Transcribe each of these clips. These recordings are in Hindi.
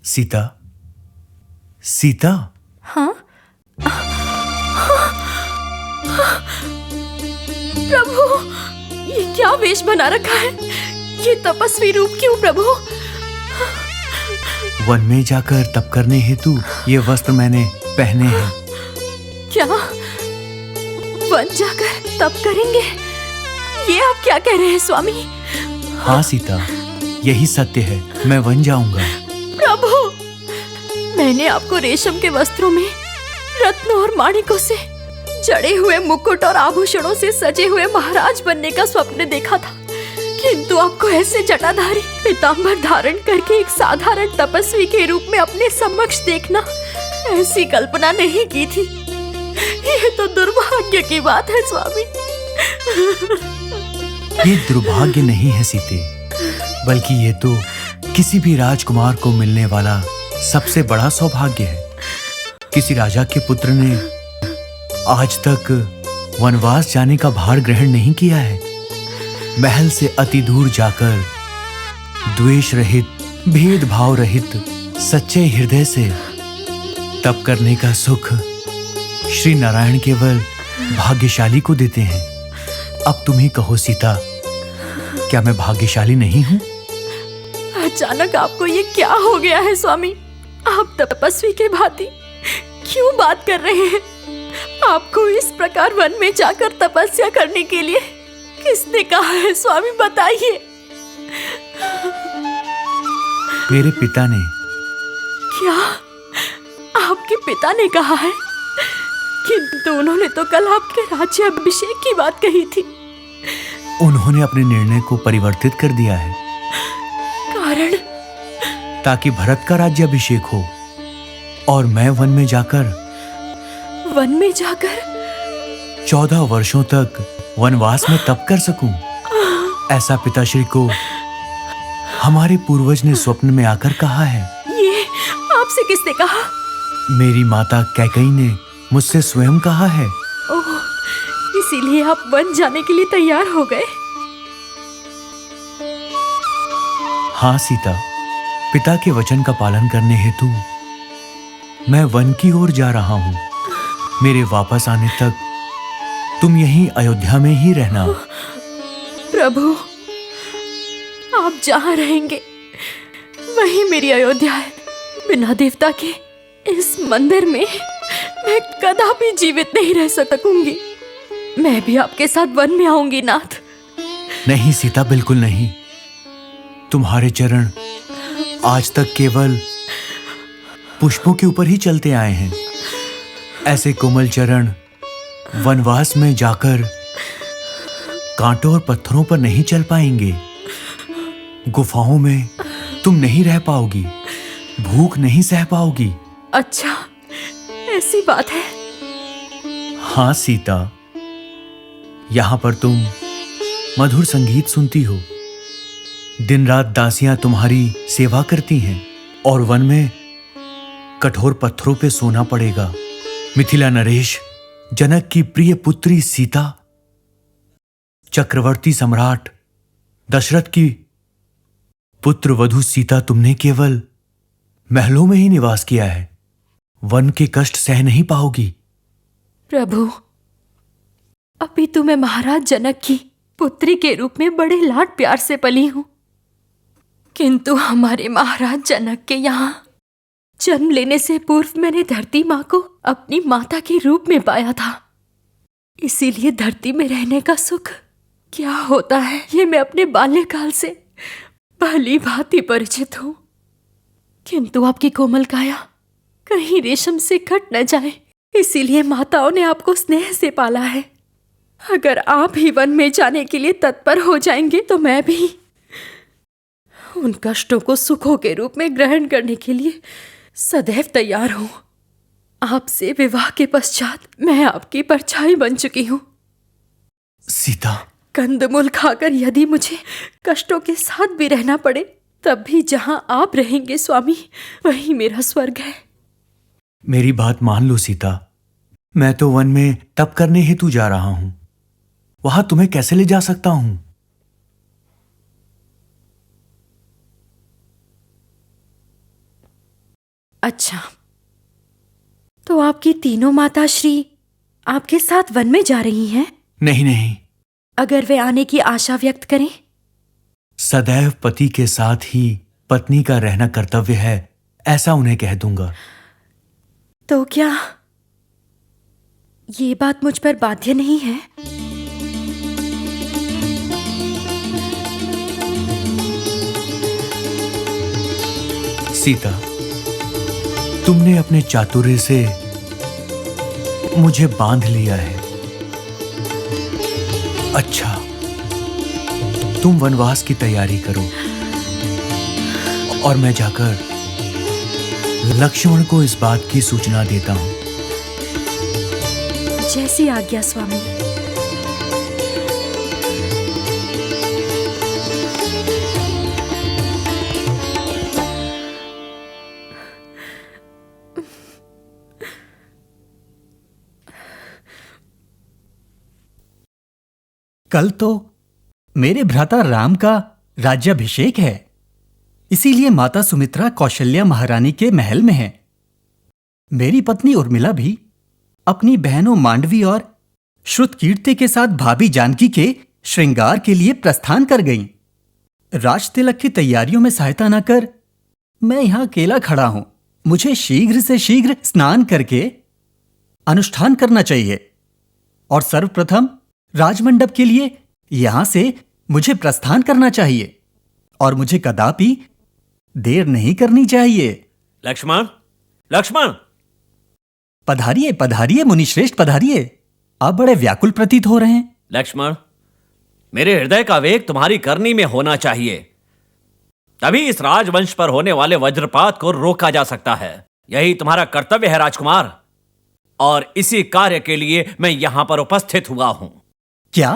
सीता, सीता। हाँ? प्रभु, ये क्या वेश बना रखा है? ये तपस्वी रूप क्यों प्रभु? वन में जाकर तप करने हेतु ये वस्त्र मैंने पहने हैं। क्या वन जाकर तप करेंगे? ये आप क्या कह रहे हैं स्वामी? हाँ सीता, यही सत्य है। मैं वन जाऊंगा। प्रभु, मैंने आपको रेशम के वस्त्रों में रत्न और माणिकों से जड़े हुए मुकुट और आभूषणों से सजे हुए महाराज बनने का स्वप्न देखा था, किंतु आपको ऐसे जटाधारी पीतांबर धारण करके एक साधारण तपस्वी के रूप में अपने समक्ष देखना, ऐसी कल्पना नहीं की थी। ये तो दुर्भाग्य की बात है स्वामी। ये दुर्भाग्य नहीं है सीते, बल्कि ये तो किसी भी राजकुमार को मिलने वाला सबसे बड़ा सौभाग्य है। किसी राजा के पुत्र ने आज तक वनवास जाने का भार ग्रहण नहीं किया है। महल से अति दूर जाकर द्वेष रहित, भेदभाव रहित, सच्चे हृदय से तप करने का सुख श्री नारायण केवल भाग्यशाली को देते हैं। अब तुम ही कहो सीता, क्या मैं भाग्यशाली नहीं हूं? अचानक आपको ये क्या हो गया है स्वामी? आप तपस्वी के भांति क्यों बात कर रहे हैं? आपको इस प्रकार वन में जाकर तपस्या करने के लिए किसने कहा है स्वामी, बताइए। मेरे पिता ने। क्या आपके पिता ने कहा है? किंतु उन्होंने तो कल आपके राज्याभिषेक की बात कही थी। उन्होंने अपने निर्णय को परिवर्तित कर दिया है। कारण? ताकि भरत का राज्याभिषेक हो और मैं वन में जाकर 14 वर्षों तक वनवास में तप कर सकूं। ऐसा पिताश्री को हमारे पूर्वज ने स्वप्न में आकर कहा है। ये आपसे किसने कहा? मेरी माता कैकेयी ने मुझसे स्वयं कहा है। ओह, इसीलिए आप वन जाने के लिए तैयार हो गए? हाँ सीता, पिता के वचन का पालन करने हेतु मैं वन की ओर जा रहा हूँ। मेरे वापस आने तक तुम यहीं अयोध्या में ही रहना। प्रभु, आप जहाँ रहेंगे वही मेरी अयोध्या है। बिना देवता के इस मंदिर में मैं कदापि जीवित नहीं रह सकूंगी। मैं भी आपके साथ वन में आऊंगी नाथ। नहीं सीता, बिल्कुल नहीं। तुम्हारे चरण आज तक केवल पुष्पों के ऊपर ही चलते आए हैं। ऐसे कोमल चरण वनवास में जाकर कांटों और पत्थरों पर नहीं चल पाएंगे। गुफाओं में तुम नहीं रह पाओगी, भूख नहीं सह पाओगी। अच्छा, ऐसी बात है? हाँ सीता, यहां पर तुम मधुर संगीत सुनती हो। दिन रात दासियां तुम्हारी सेवा करती हैं और वन में कठोर पत्थरों पे सोना पड़ेगा। मिथिला नरेश, जनक की प्रिय पुत्री सीता, चक्रवर्ती सम्राट दशरथ की पुत्र वधू सीता, तुमने केवल महलों में ही निवास किया है। वन के कष्ट सह नहीं पाओगी। प्रभु, अभी तो मैं महाराज जनक की पुत्री के रूप में बड़े लाड प्यार से पली हूं, किंतु हमारे महाराज जनक के यहाँ जन्म लेने से पूर्व मैंने धरती माँ को अपनी माता के रूप में पाया था। इसीलिए धरती में रहने का सुख क्या होता है ये मैं अपने बाल्यकाल से भली भांति परिचित हूँ। किंतु आपकी कोमल काया कहीं रेशम से कट न जाए, इसीलिए माताओं ने आपको स्नेह से पाला है। अगर आप ही वन में जाने के लिए तत्पर हो जाएंगे तो मैं भी उन कष्टों को सुखों के रूप में ग्रहण करने के लिए सदैव तैयार हूं। आपसे विवाह के पश्चात मैं आपकी परछाई बन चुकी हूं। सीता, कंदमूल खाकर यदि मुझे कष्टों के साथ भी रहना पड़े, तब भी जहां आप रहेंगे स्वामी, वही मेरा स्वर्ग है। मेरी बात मान लो सीता, मैं तो वन में तप करने हेतु जा रहा हूं। वहां तुम्हें कैसे ले जा सकता हूं? अच्छा, तो आपकी तीनों माताश्री आपके साथ वन में जा रही हैं? नहीं नहीं, अगर वे आने की आशा व्यक्त करें? सदैव पति के साथ ही पत्नी का रहना कर्तव्य है, ऐसा उन्हें कह दूंगा। तो क्या ये बात मुझ पर बाध्य नहीं है? सीता, तुमने अपने चातुर्य से मुझे बांध लिया है। अच्छा, तुम वनवास की तैयारी करो और मैं जाकर लक्ष्मण को इस बात की सूचना देता हूं। जैसी आज्ञा स्वामी। कल तो मेरे भ्राता राम का राज्याभिषेक है, इसीलिए माता सुमित्रा कौशल्या महारानी के महल में है। मेरी पत्नी उर्मिला भी अपनी बहनों मांडवी और श्रुतकीर्ति के साथ भाभी जानकी के श्रृंगार के लिए प्रस्थान कर गईं। राज तिलक की तैयारियों में सहायता न कर मैं यहां अकेला खड़ा हूं। मुझे शीघ्र से शीघ्र स्नान करके अनुष्ठान करना चाहिए और सर्वप्रथम राजमंडप के लिए यहां से मुझे प्रस्थान करना चाहिए और मुझे कदापि देर नहीं करनी चाहिए। लक्ष्मण, लक्ष्मण! पधारिए पधारिए मुनिश्रेष्ठ, पधारिए। आप बड़े व्याकुल प्रतीत हो रहे हैं। लक्ष्मण, मेरे हृदय का वेग तुम्हारी करनी में होना चाहिए, तभी इस राजवंश पर होने वाले वज्रपात को रोका जा सकता है। यही तुम्हारा कर्तव्य है राजकुमार, और इसी कार्य के लिए मैं यहां पर उपस्थित हुआ हूं। क्या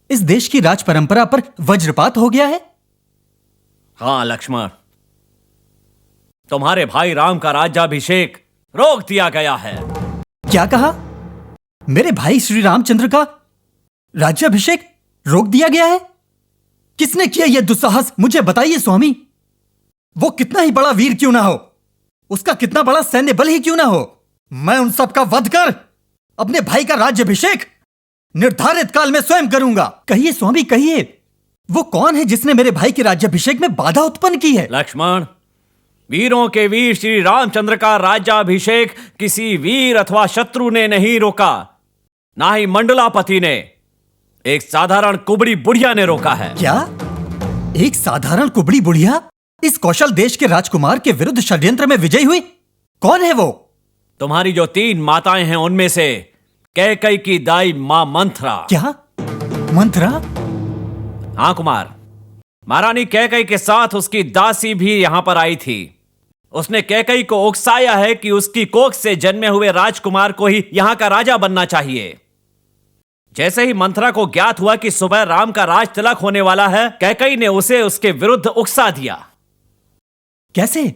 इस देश की राज परंपरा पर वज्रपात हो गया है? हां लक्ष्मण, तुम्हारे भाई राम का राज्याभिषेक रोक दिया गया है। क्या कहा? मेरे भाई श्री रामचंद्र का राज्याभिषेक रोक दिया गया है? किसने किया यह दुस्साहस, मुझे बताइए स्वामी। वो कितना ही बड़ा वीर क्यों ना हो, उसका कितना बड़ा सैन्य बल ही क्यों ना हो, मैं उन सब का वध कर अपने भाई का राज्याभिषेक निर्धारित काल में स्वयं करूंगा। कहिए स्वामी, कहिए, वो कौन है जिसने मेरे भाई के राज्याभिषेक में बाधा उत्पन्न की है? लक्ष्मण, वीरों के वीर श्री रामचंद्र का राज्याभिषेक किसी वीर अथवा शत्रु ने नहीं रोका, ना ही मंडलापति ने, एक साधारण कुबड़ी बुढ़िया ने रोका है। क्या एक साधारण कुबड़ी बुढ़िया इस कौशल देश के राजकुमार के विरुद्ध षड्यंत्र में विजयी हुई? कौन है वो? तुम्हारी जो 3 माताएं हैं उनमें से कैकई की दाई मां मंथरा। क्या मंथरा? हाँ कुमार, महारानी कैकई के साथ उसकी दासी भी यहां पर आई थी। उसने कैकई को उकसाया है कि उसकी कोख से जन्मे हुए राजकुमार को ही यहां का राजा बनना चाहिए। जैसे ही मंथरा को ज्ञात हुआ कि सुबह राम का राज तिलक होने वाला है, कैकई ने उसे उसके विरुद्ध उकसा दिया। कैसे?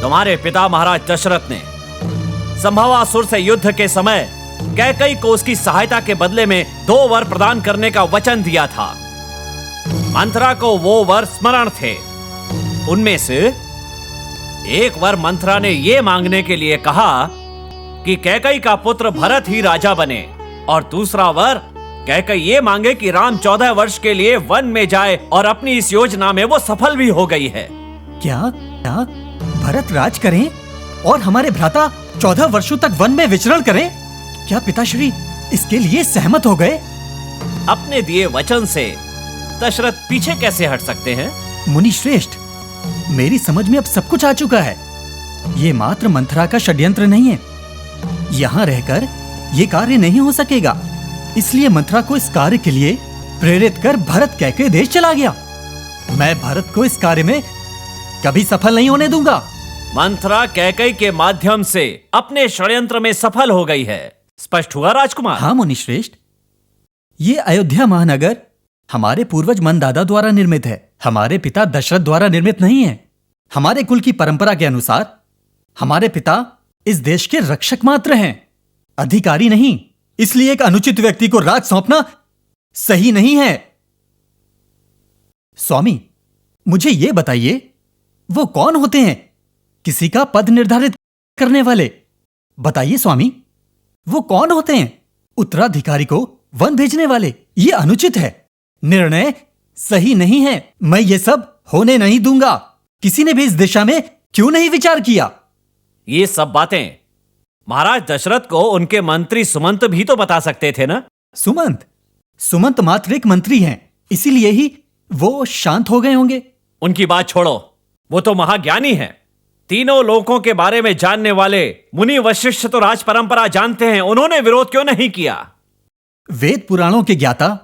तुम्हारे पिता महाराज दशरथ ने संभवासुर से युद्ध के समय कैकई को उसकी सहायता के बदले में 2 वर प्रदान करने का वचन दिया था। मंथरा को वो वर स्मरण थे। उनमें से एक वर मंथरा ने यह मांगने के लिए कहा कि कैकई का पुत्र भरत ही राजा बने, और दूसरा वर कैकई ये मांगे कि राम 14 वर्ष के लिए वन में जाए, और अपनी इस योजना में वो सफल भी हो गई है। क्या भरत राज करें और हमारे भ्राता 14 वर्षों तक वन में विचरण करें? क्या पिताश्री इसके लिए सहमत हो गए? अपने दिए वचन से दशरथ पीछे कैसे हट सकते हैं? मुनि श्रेष्ठ, मेरी समझ में अब सब कुछ आ चुका है। ये मात्र मंथरा का षड्यंत्र नहीं है। यहां रहकर ये कार्य नहीं हो सकेगा, इसलिए मंथरा को इस कार्य के लिए प्रेरित कर भरत कैके देश चला गया। मैं भरत को इस कार्य में कभी सफल नहीं होने दूंगा। मंथरा कैकई के माध्यम से अपने षड्यंत्र में सफल हो गई है। स्पष्ट हुआ राजकुमार? हाँ मुनि श्रेष्ठ, ये अयोध्या महानगर हमारे पूर्वज मनदादा द्वारा निर्मित है, हमारे पिता दशरथ द्वारा निर्मित नहीं है। हमारे कुल की परंपरा के अनुसार हमारे पिता इस देश के रक्षक मात्र हैं, अधिकारी नहीं। इसलिए एक अनुचित व्यक्ति को राज सौंपना सही नहीं है। स्वामी, मुझे यह बताइए, वो कौन होते हैं किसी का पद निर्धारित करने वाले। बताइए स्वामी, वो कौन होते हैं? उत्तराधिकारी को वन भेजने वाले। ये अनुचित है, निर्णय सही नहीं है। मैं ये सब होने नहीं दूंगा। किसी ने भी इस दिशा में क्यों नहीं विचार किया? ये सब बातें महाराज दशरथ को उनके मंत्री सुमंत भी तो बता सकते थे ना। सुमंत मात्र एक मंत्री हैं, इसीलिए ही वो शांत हो गए होंगे। उनकी बात छोड़ो, वो तो महाज्ञानी हैं। तीनों लोकों के बारे में जानने वाले मुनि वशिष्ठ तो राज परंपरा जानते हैं, उन्होंने विरोध क्यों नहीं किया? वेद पुराणों के ज्ञाता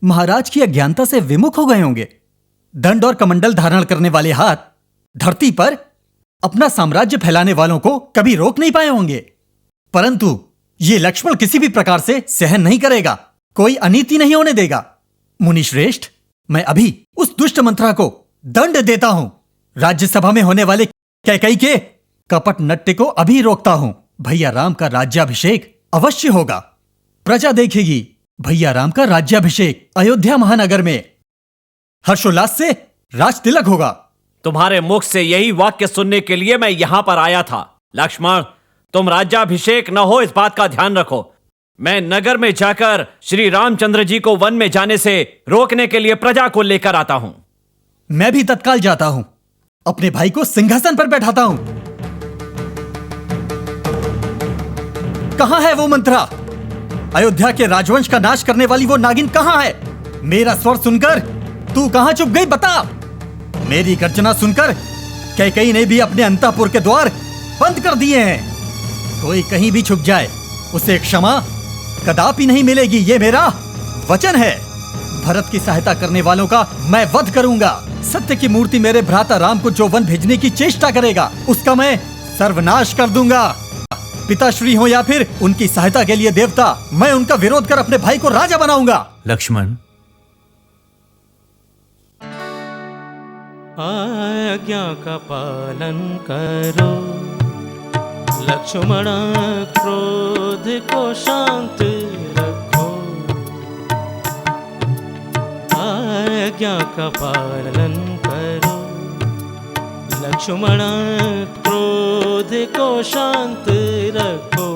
महाराज की अज्ञानता से विमुख हो गए होंगे। दंड और कमंडल धारण करने वाले हाथ धरती पर अपना साम्राज्य फैलाने वालों को कभी रोक नहीं पाए होंगे। परंतु ये लक्ष्मण किसी भी प्रकार से सहन नहीं करेगा, कोई अनीति नहीं होने देगा। मुनि श्रेष्ठ, मैं अभी उस दुष्ट मंत्रा को दंड देता हूं। राज्यसभा में होने वाले कैकई के कपट नट्य को अभी रोकता हूं। भैया राम का राज्याभिषेक अवश्य होगा। प्रजा देखेगी भैया राम का राज्याभिषेक अयोध्या महानगर में। हर्षोल्लास से राज तिलक होगा। तुम्हारे मुख से यही वाक्य सुनने के लिए मैं यहां पर आया था। लक्ष्मण, तुम राज्याभिषेक न हो इस बात का ध्यान रखो। मैं नगर में जाकर श्री रामचंद्र जी को वन में जाने से रोकने के लिए प्रजा को लेकर आता हूं। मैं भी तत्काल जाता हूं, अपने भाई को सिंहासन पर बैठाता हूं। कहां है वो मंत्रा? अयोध्या के राजवंश का नाश करने वाली वो नागिन कहां है? मेरा स्वर सुनकर तू कहां छुप गई, बता। मेरी गर्जना सुनकर कैकेयी ने भी अपने अंतःपुर के द्वार बंद कर दिए हैं। कोई कहीं भी छुप जाए उसे क्षमा कदापि नहीं मिलेगी, ये मेरा वचन है। भरत की सहायता करने वालों का मैं वध करूंगा। सत्य की मूर्ति मेरे भ्राता राम को जो वन भेजने की चेष्टा करेगा उसका मैं सर्वनाश कर दूंगा। पिताश्री हो या फिर उनकी सहायता के लिए देवता, मैं उनका विरोध कर अपने भाई को राजा बनाऊंगा। लक्ष्मण, आज्ञा का पालन करो लक्ष्मण, क्रोध को शांत रखो। आज्ञा का पालन करो लक्ष्मण, क्रोध को शांत रखो।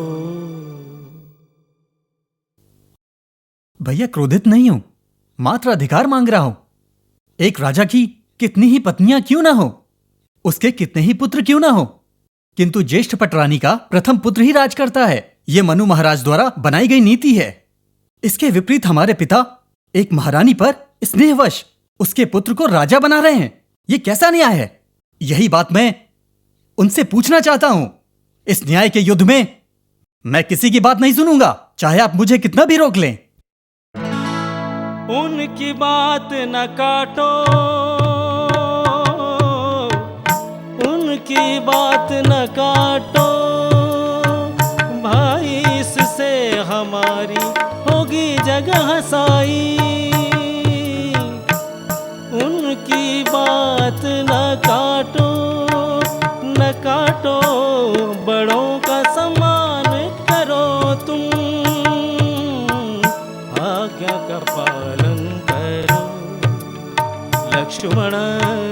भैया क्रोधित नहीं हूं, मात्र अधिकार मांग रहा हूं। एक राजा की कितनी ही पत्नियां क्यों ना हो, उसके कितने ही पुत्र क्यों ना हो, किंतु ज्येष्ठ पटरानी का प्रथम पुत्र ही राज करता है। यह मनु महाराज द्वारा बनाई गई नीति है। इसके विपरीत हमारे पिता एक महारानी पर स्नेहवश उसके पुत्र को राजा बना रहे हैं। यह कैसा न्याय है? यही बात मैं उनसे पूछना चाहता हूं। इस न्याय के युद्ध में मैं किसी की बात नहीं सुनूंगा, चाहे आप मुझे कितना भी रोक लें। उनकी बात न काटो, उनकी बात न काटो, भाई इससे हमारी होगी जगह साई। उनकी बात न काटो, न काटो, बड़ों का सम्मान करो तुम। आज्ञा का पालन करो लक्ष्मण,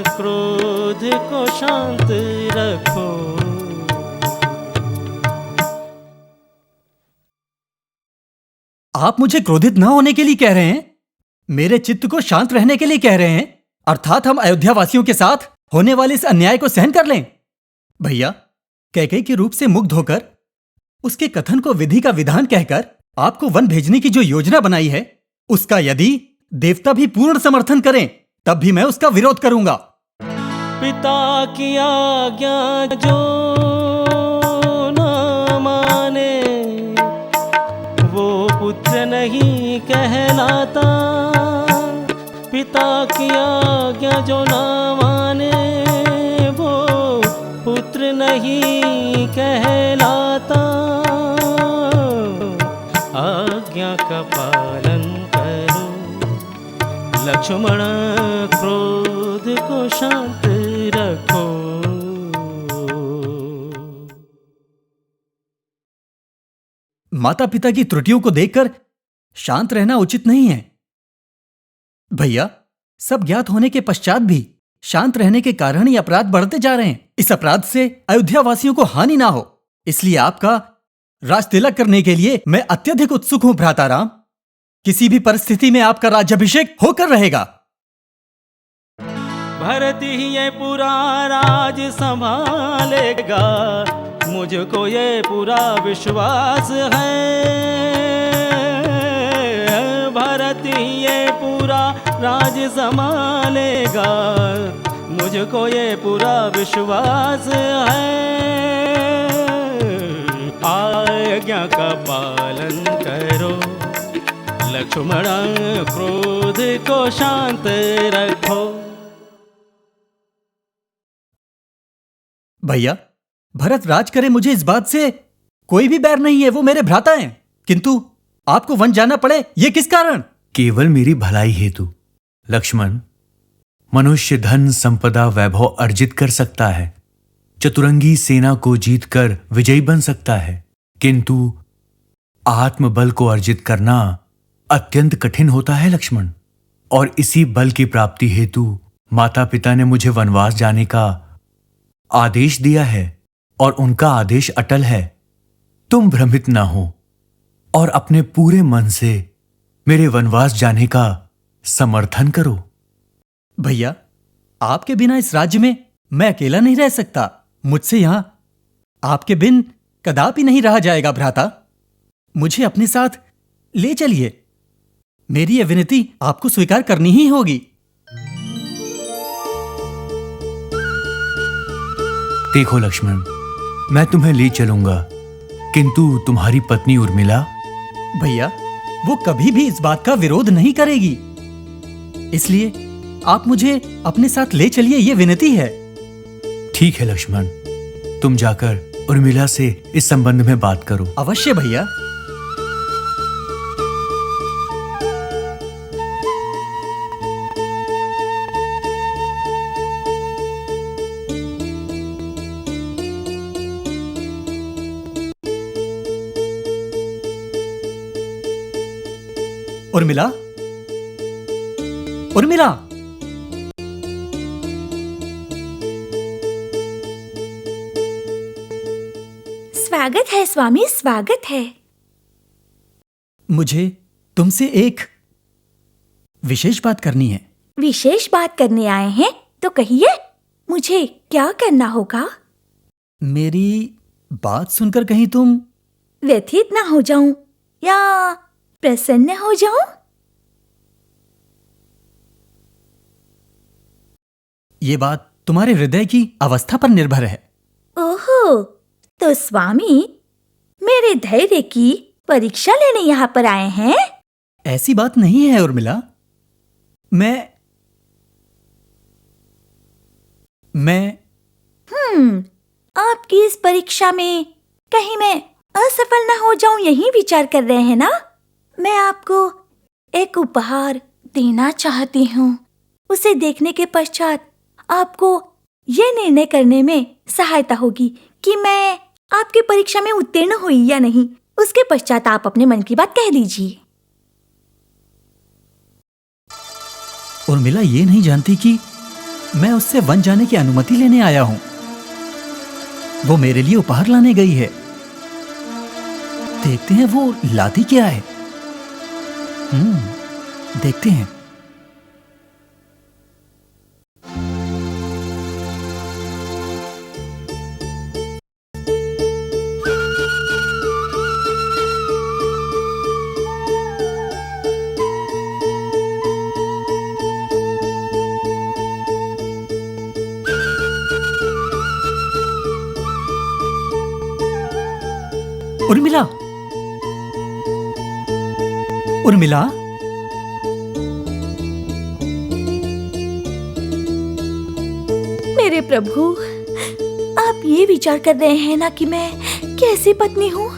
क्रोध को शांत रखो। आप मुझे क्रोधित न होने के लिए कह रहे हैं, मेरे चित्त को शांत रहने के लिए कह रहे हैं, अर्थात हम अयोध्या वासियों के साथ होने वाले इस अन्याय को सहन कर लें। भैया, कैकेयी के रूप से मुग्ध होकर उसके कथन को विधि का विधान कहकर आपको वन भेजने की जो योजना बनाई है, उसका यदि देवता भी पूर्ण समर्थन करें तब भी मैं उसका विरोध करूंगा। पिता की आज्ञा जो न माने वो पुत्र नहीं कहलाता। पिता की आज्ञा जो न माने वो पुत्र नहीं कहलाता। आज्ञा का पालन करो लक्ष्मण, क्रोध को शांत रखो। माता पिता की त्रुटियों को देखकर शांत रहना उचित नहीं है। भैया, सब ज्ञात होने के पश्चात भी शांत रहने के कारण ही अपराध बढ़ते जा रहे हैं। इस अपराध से अयोध्या वासियों को हानि ना हो, इसलिए आपका राज तिलक करने के लिए मैं अत्यधिक उत्सुक हूं भ्राताराम। किसी भी परिस्थिति में आपका राज्याभिषेक होकर रहेगा। भरत ही ये पूरा राज संभालेगा, मुझको ये पूरा विश्वास है। भरत ही ये पूरा राज संभालेगा, मुझको ये पूरा विश्वास है। आज्ञा का पालन करो लक्ष्मण, क्रोध को शांत रखो। भैया, भरत राज करे, मुझे इस बात से कोई भी बैर नहीं है, वो मेरे भ्राता हैं। किंतु आपको वन जाना पड़े, ये किस कारण? केवल मेरी भलाई हेतु। लक्ष्मण, मनुष्य धन संपदा वैभव अर्जित कर सकता है, चतुरंगी सेना को जीतकर विजयी बन सकता है, किंतु आत्मबल को अर्जित करना अत्यंत कठिन होता है लक्ष्मण। और इसी बल की प्राप्ति हेतु माता पिता ने मुझे वनवास जाने का आदेश दिया है और उनका आदेश अटल है। तुम भ्रमित ना हो और अपने पूरे मन से मेरे वनवास जाने का समर्थन करो। भैया, आपके बिना इस राज्य में मैं अकेला नहीं रह सकता। मुझसे यहां आपके बिन कदापि नहीं रहा जाएगा भ्राता। मुझे अपने साथ ले चलिए। मेरी यह विनती आपको स्वीकार करनी ही होगी। देखो लक्ष्मण, मैं तुम्हें ले चलूंगा, किंतु तुम्हारी पत्नी उर्मिला? भैया, वो कभी भी इस बात का विरोध नहीं करेगी, इसलिए आप मुझे अपने साथ ले चलिए, ये विनती है। ठीक है लक्ष्मण, तुम जाकर उर्मिला से इस संबंध में बात करो। अवश्य भैया। उर्मिला, उर्मिला, स्वागत है स्वामी, स्वागत है। मुझे तुमसे एक विशेष बात करनी है। विशेष बात करने आए हैं तो कहिए, मुझे क्या करना होगा? मेरी बात सुनकर कहीं तुम व्यथित ना हो जाऊं या प्रसन्न हो जाऊं? ये बात तुम्हारे हृदय की अवस्था पर निर्भर है। ओहो, तो स्वामी मेरे धैर्य की परीक्षा लेने यहाँ पर आए हैं? ऐसी बात नहीं है उर्मिला। मैं आपकी इस परीक्षा में कहीं मैं असफल ना हो जाऊं, यही विचार कर रहे हैं ना? मैं आपको एक उपहार देना चाहती हूँ। उसे देखने के पश्चात आपको यह निर्णय करने में सहायता होगी कि मैं आपकी परीक्षा में उत्तीर्ण हुई या नहीं। उसके पश्चात आप अपने मन की बात कह दीजिए। उर्मिला ये नहीं जानती कि मैं उससे वन जाने की अनुमति लेने आया हूं। वो मेरे लिए उपहार लाने गई है। देखते हैं वो लाती क्या है। देखते हैं। उर्मिला, उर्मिला, मेरे प्रभु, आप ये विचार कर रहे हैं ना कि मैं कैसी पत्नी हूँ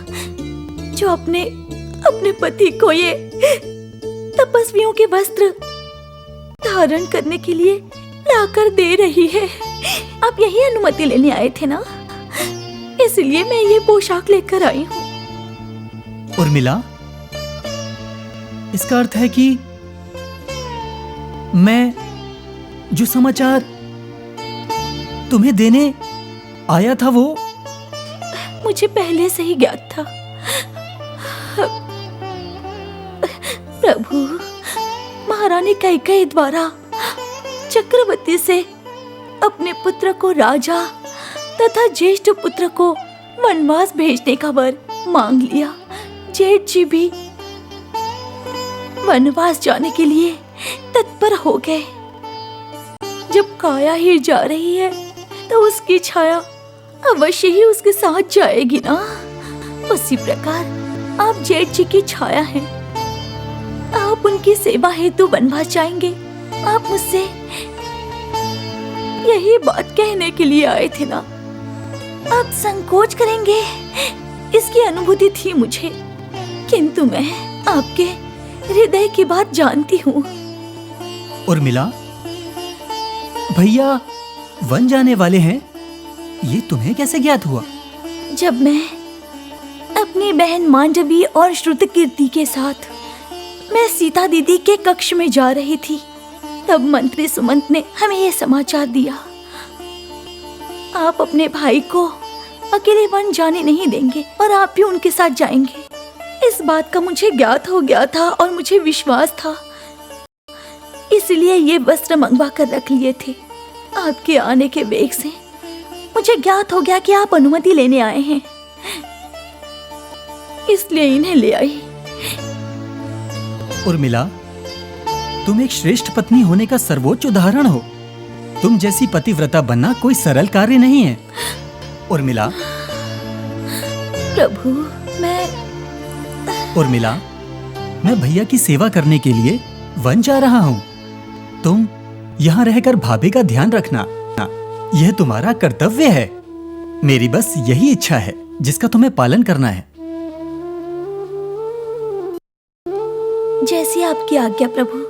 जो अपने पति को ये तपस्वियों के वस्त्र धारण करने के लिए लाकर दे रही है। आप यही अनुमति लेने आए थे ना, इसलिए मैं ये पोशाक लेकर आई हूँ। उर्मिला, इसका अर्थ है कि मैं जो समाचार तुम्हें देने आया था वो। मुझे पहले से ही ज्ञात था। प्रभु, महारानी कैकेयी द्वारा चक्रवर्ती से अपने पुत्र को राजा तथा ज्येष्ठ पुत्र को वनवास भेजने का वर मांग लिया। जेठ जी भी वनवास जाने के लिए तत्पर हो गए। जब काया हीर जा रही है तो उसकी छाया अवश्य ही उसके साथ जाएगी ना। उसी प्रकार आप जेठ जी की छाया हैं। आप उनकी सेवा हेतु वनवास जाएंगे। आप मुझसे यही बात कहने के लिए आए थे ना। आप संकोच करेंगे, इसकी अनुभूति थी मुझे, किंतु मैं आपके हृदय की बात जानती हूँ। उर्मिला, भैया वन जाने वाले हैं, ये तुम्हें कैसे ज्ञात हुआ? जब मैं अपनी बहन मांडवी और श्रुतकीर्ति के साथ मैं सीता दीदी के कक्ष में जा रही थी, तब मंत्री सुमंत ने हमें यह समाचार दिया। आप अपने भाई को अकेले वन जाने नहीं देंगे और आप भी उनके साथ जाएंगे। इस बात का मुझे ज्ञात हो गया था और मुझे विश्वास था, इसलिए ये वस्त्र मंगवा कर रख लिए थे। आपके आने के वेग से मुझे ज्ञात हो गया कि आप अनुमति लेने आए हैं, इसलिए इन्हें ले आई। उर्मिला, तुम एक श्रेष्ठ पत्नी होने का सर्वोच्च उदाहरण हो। तुम जैसी पतिव्रता बनना कोई सरल कार्य नहीं है। उर्मिला, प्रभु, उर्मिला, मैं भैया की सेवा करने के लिए वन जा रहा हूँ। तुम यहाँ रहकर भाभी का ध्यान रखना, यह तुम्हारा कर्तव्य है। मेरी बस यही इच्छा है जिसका तुम्हें पालन करना है। जैसी आपकी आज्ञा प्रभु।